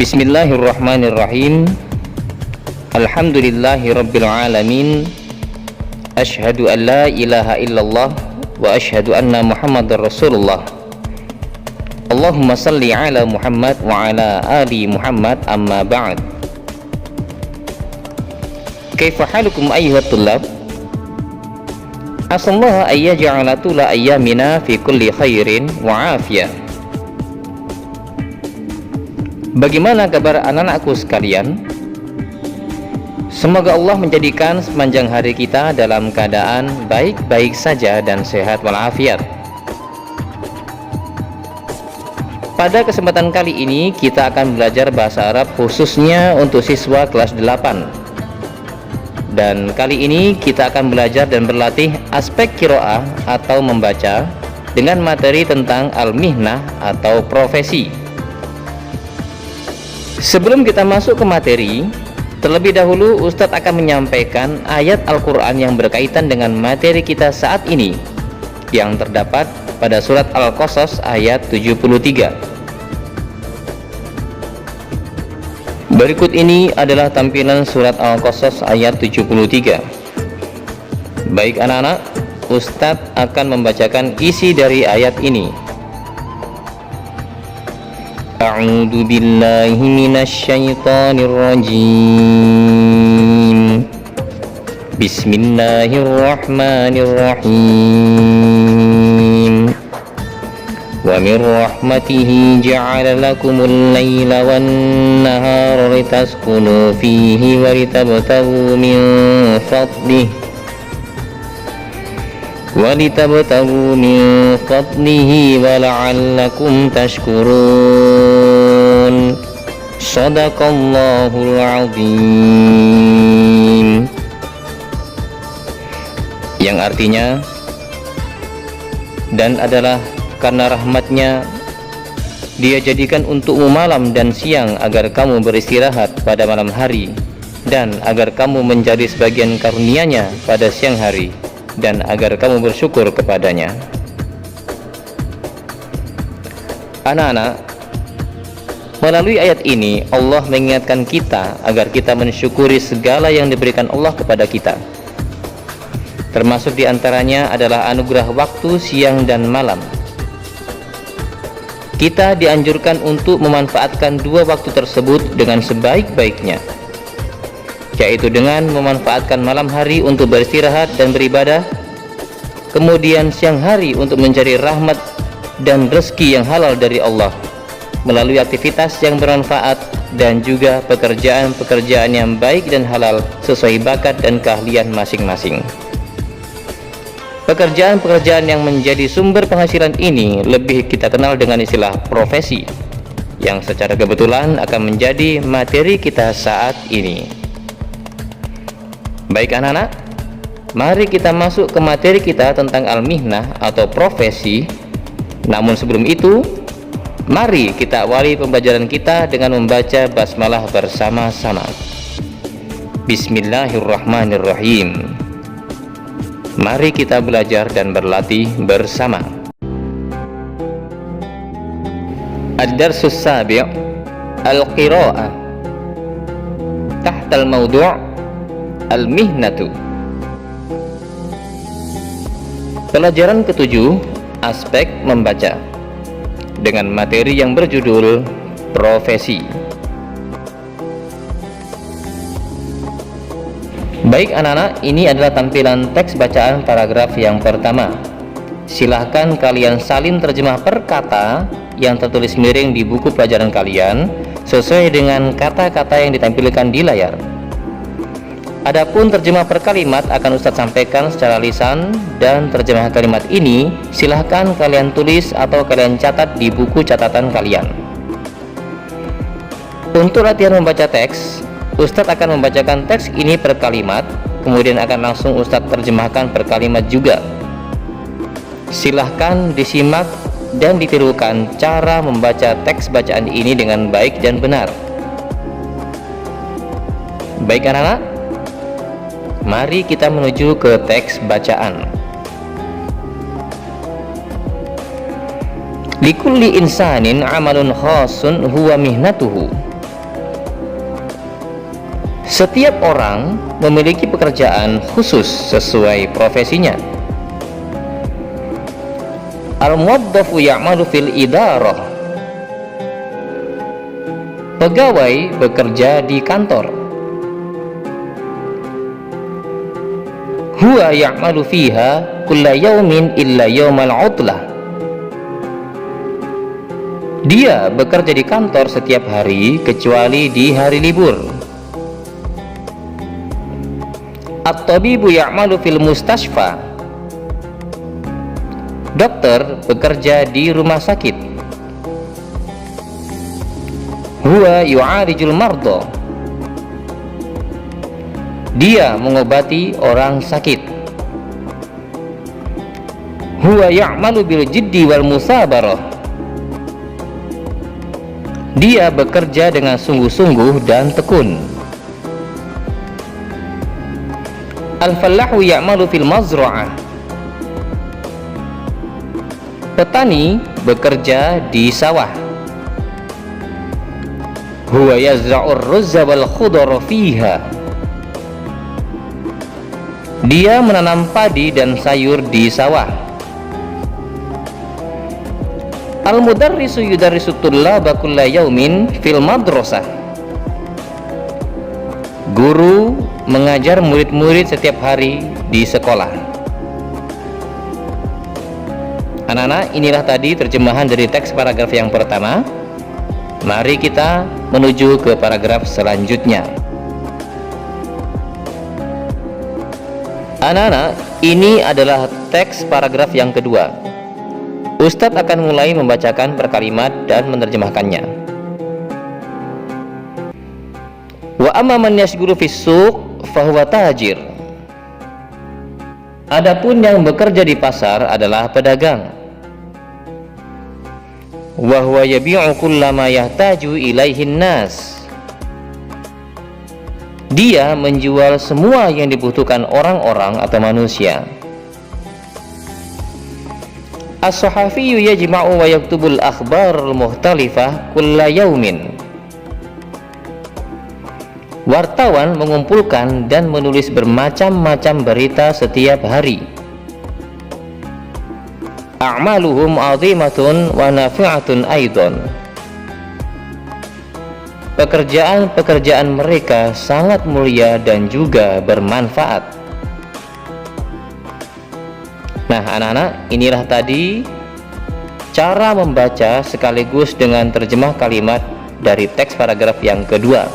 Bismillahirrahmanirrahim. Alhamdulillahi rabbil alamin. Asyhadu an la ilaha illallah wa asyhadu anna Muhammadar Rasulullah. Allahumma salli ala Muhammad wa ala ali Muhammad, amma ba'd. Kaifa halukum ayyuhat tullab? Asallaha ayyaj'ala tula ayyamina fi kulli khairin wa afiyah. Bagaimana kabar anak-anakku sekalian? Semoga Allah menjadikan sepanjang hari kita dalam keadaan baik-baik saja dan sehat walafiat. Pada kesempatan kali ini kita akan belajar bahasa Arab khususnya untuk siswa kelas 8. Dan kali ini kita akan belajar dan berlatih aspek qiraah atau membaca dengan materi tentang al-mihnah atau profesi. Sebelum kita masuk ke materi, terlebih dahulu Ustadz akan menyampaikan ayat Al-Quran yang berkaitan dengan materi kita saat ini, yang terdapat pada surat Al-Qasas ayat 73. Berikut ini adalah tampilan surat Al-Qasas ayat 73. Baik anak-anak, Ustadz akan membacakan isi dari ayat ini. A'udzu billahi minasy syaithanir rajim. Bismillahirrahmanirrahim. Wa min rahmatihi ja'ala lakumul laila wan nahara litaskunu fihi wa litabtaghu min fadlihi وَلِتَبْتَغُوا مِنْ فَضْلِهِ وَلَعَلَّكُمْ تَشْكُرُونَ صَدَقَ اللَّهُ الْعَظِيمُ. Yang artinya, dan adalah karena rahmatnya Dia jadikan untukmu malam dan siang agar kamu beristirahat pada malam hari, dan agar kamu menjadi sebagian karunia-Nya pada siang hari, dan agar kamu bersyukur kepadanya. Anak-anak, melalui ayat ini Allah mengingatkan kita agar kita mensyukuri segala yang diberikan Allah kepada kita. Termasuk diantaranya adalah anugerah waktu siang dan malam. Kita dianjurkan untuk memanfaatkan dua waktu tersebut dengan sebaik-baiknya, yaitu dengan memanfaatkan malam hari untuk beristirahat dan beribadah, kemudian siang hari untuk mencari rahmat dan rezeki yang halal dari Allah melalui aktivitas yang bermanfaat dan juga pekerjaan-pekerjaan yang baik dan halal sesuai bakat dan keahlian masing-masing. Pekerjaan-pekerjaan yang menjadi sumber penghasilan ini lebih kita kenal dengan istilah profesi, yang secara kebetulan akan menjadi materi kita saat ini. Baik anak-anak, mari kita masuk ke materi kita tentang al-mihnah atau profesi. Namun sebelum itu, mari kita awali pembelajaran kita dengan membaca basmalah bersama-sama. Bismillahirrahmanirrahim. Mari kita belajar dan berlatih bersama. Ad-darsus sabi' al-qira'ah tahta al-mawdu' al-mihnatu. Pelajaran ketujuh, aspek membaca, dengan materi yang berjudul profesi. Baik anak-anak, ini adalah tampilan teks bacaan paragraf yang pertama. Silahkan kalian salin terjemah per kata yang tertulis miring di buku pelajaran kalian sesuai dengan kata-kata yang ditampilkan di layar. Adapun terjemah per kalimat akan Ustadz sampaikan secara lisan, dan terjemah kalimat ini silahkan kalian tulis atau kalian catat di buku catatan kalian. Untuk latihan membaca teks, Ustadz akan membacakan teks ini per kalimat, kemudian akan langsung Ustadz terjemahkan per kalimat juga. Silahkan disimak dan ditirukan cara membaca teks bacaan ini dengan baik dan benar. Baik anak-anak, mari kita menuju ke teks bacaan. Likulli insanin amalun khasun huwa mihnatuhu Setiap orang memiliki pekerjaan khusus sesuai profesinya. Al-muwaddafu ya'malu fil idarah. Pegawai bekerja di kantor. Huwa ya'malu fiha kulla yaumin illa yaumal 'utlah. Dia bekerja di kantor setiap hari kecuali di hari libur. At-tabibu ya'malu fil mustashfa. Dokter bekerja di rumah sakit. Huwa yu'arijul mardo. Dia mengobati orang sakit. Huwa ya'malu bil jiddi wal musabarah. Dia bekerja dengan sungguh-sungguh dan tekun. Al-fallahu ya'malu fil mazra'ah. Petani bekerja di sawah. Huwa yazra'ur ruzza wal khudara fiha. Dia menanam padi dan sayur di sawah. Al-mudarrisu yudarrisu tullaba kulla yaumin fil madrasah. Guru mengajar murid-murid setiap hari di sekolah. Anak-anak, inilah tadi terjemahan dari teks paragraf yang pertama. Mari kita menuju ke paragraf selanjutnya. Anak-anak, ini adalah teks paragraf yang kedua. Ustadz akan mulai membacakan per kalimat dan menerjemahkannya. Wa amma man yashghulu fis suq fahuwa tajir. Adapun yang bekerja di pasar adalah pedagang. Wa huwa yabi'u kullama yahtaju ilaihin nas. Dia menjual semua yang dibutuhkan orang-orang atau manusia. As-sahafiyu yajma'u wa yaktubul akhbarul mukhtalifah kulla yaumin. Wartawan mengumpulkan dan menulis bermacam-macam berita setiap hari. A'maluhum 'azimatun wa nafi'atun aidan. Pekerjaan-pekerjaan mereka sangat mulia dan juga bermanfaat. Nah, anak-anak, inilah tadi cara membaca sekaligus dengan terjemah kalimat dari teks paragraf yang kedua.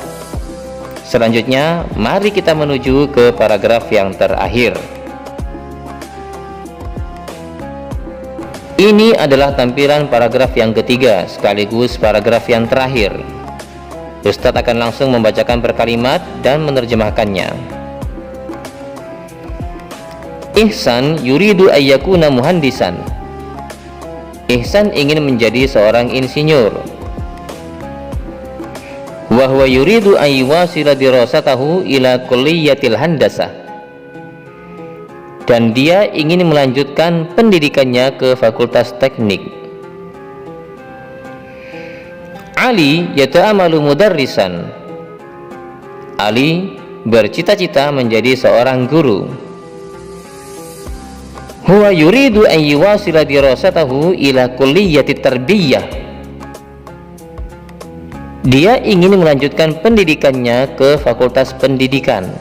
Selanjutnya, mari kita menuju ke paragraf yang terakhir. Ini adalah tampilan paragraf yang ketiga sekaligus paragraf yang terakhir. Ustadz akan langsung membacakan per kalimat dan menerjemahkannya. Ihsan yuridu ayyakuna muhandisan. Ihsan ingin menjadi seorang insinyur. Wa huwa yuridu an yuwasila dirasatahu ila kulliyatil handasah. Dan dia ingin melanjutkan pendidikannya ke fakultas teknik. Ali yata'amalu mudarrisan. Ali bercita-cita menjadi seorang guru. Huwa yuridu an yuwasila dirasatahu ila kulliyatit tarbiyah. Dia ingin melanjutkan pendidikannya ke fakultas pendidikan.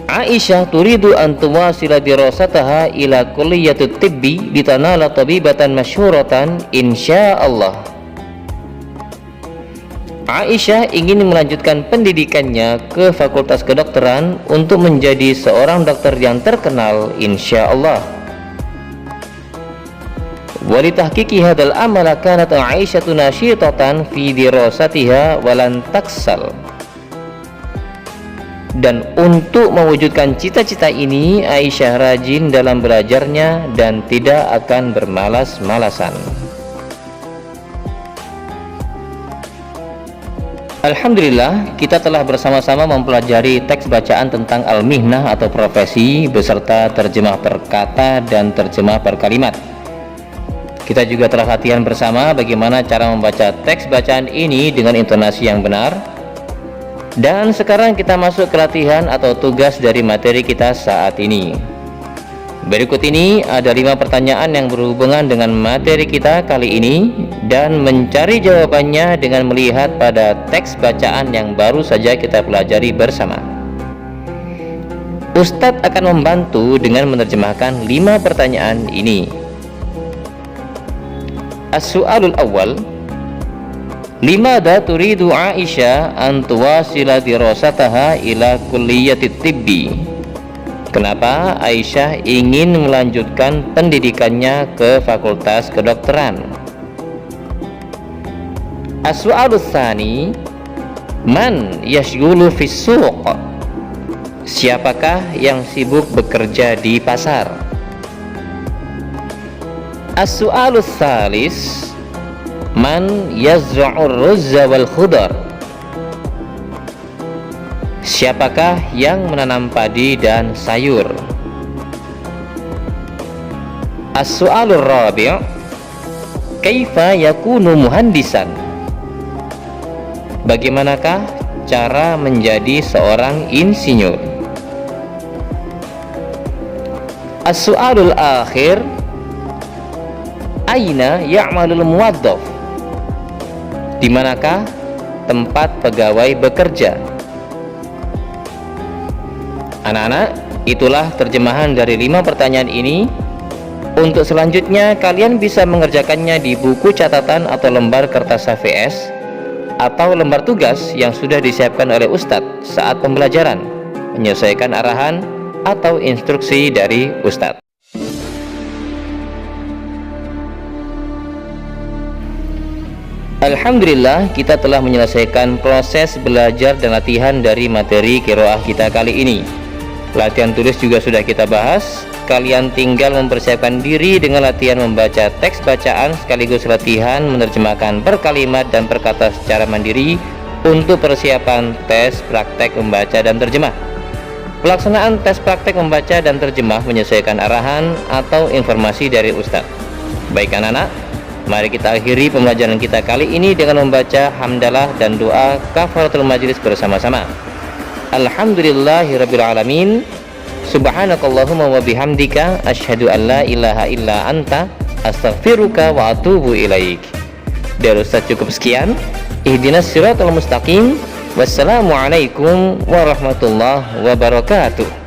Aisyah turidu an tuwasila dirasataha ila kulliyatut tibbi litanala tabibatan masyhuratan insyaallah. Aisyah ingin melanjutkan pendidikannya ke fakultas kedokteran untuk menjadi seorang dokter yang terkenal insyaallah. Walitahqiqi hadzal amala kanat Aisyatu nasyitatan fi dirasatiha walan taksal. Dan untuk mewujudkan cita-cita ini, Aisyah rajin dalam belajarnya dan tidak akan bermalas-malasan. Alhamdulillah, kita telah bersama-sama mempelajari teks bacaan tentang al-mihnah atau profesi beserta terjemah per kata dan terjemah per kalimat. Kita juga telah latihan bersama bagaimana cara membaca teks bacaan ini dengan intonasi yang benar, Dan sekarang kita masuk ke latihan atau tugas dari materi kita saat ini. Berikut ini ada 5 pertanyaan yang berhubungan dengan materi kita kali ini, dan mencari jawabannya dengan melihat pada teks bacaan yang baru saja kita pelajari bersama. Ustadz akan membantu dengan menerjemahkan 5 pertanyaan ini. As-su'alul awal, limadha turidu Aisyah an tuwasila dirasataha ila kulliyatit tibbi? Kenapa Aisyah ingin melanjutkan pendidikannya ke fakultas kedokteran? As-su'alul tsani, man yashghulu fis suq? Siapakah yang sibuk bekerja di pasar? As-su'alul tsalis, man yazra'ur ruzza wal khudar? Siapakah yang menanam padi dan sayur? As-su'alur rabi', kaifa yakunu muhandisan? Bagaimanakah cara menjadi seorang insinyur? As-su'alul akhir, aina ya'malul muwaddaf? Di manakah tempat pegawai bekerja? Anak-anak, itulah terjemahan dari 5 pertanyaan ini. Untuk selanjutnya, kalian bisa mengerjakannya di buku catatan atau lembar kertas HVS atau lembar tugas yang sudah disiapkan oleh Ustadz saat pembelajaran, menyesuaikan arahan atau instruksi dari Ustadz. Alhamdulillah, kita telah menyelesaikan proses belajar dan latihan dari materi qiraah kita kali ini. Latihan tulis juga sudah kita bahas. Kalian tinggal mempersiapkan diri dengan latihan membaca teks bacaan sekaligus latihan menerjemahkan per kalimat dan per kata secara mandiri untuk persiapan tes praktek membaca dan terjemah. Pelaksanaan tes praktek membaca dan terjemah menyesuaikan arahan atau informasi dari Ustadz. Baik anak-anak, mari kita akhiri pembelajaran kita kali ini dengan membaca hamdalah dan doa kafaratul majlis bersama-sama. Alhamdulillahirabbil alamin. Subhanakallahumma wa bihamdika asyhadu an la ilaha illa anta astaghfiruka wa atubu ilaik. Dari Ustaz cukup sekian. Ihdinas siratal mustaqim. Wassalamualaikum warahmatullahi wabarakatuh.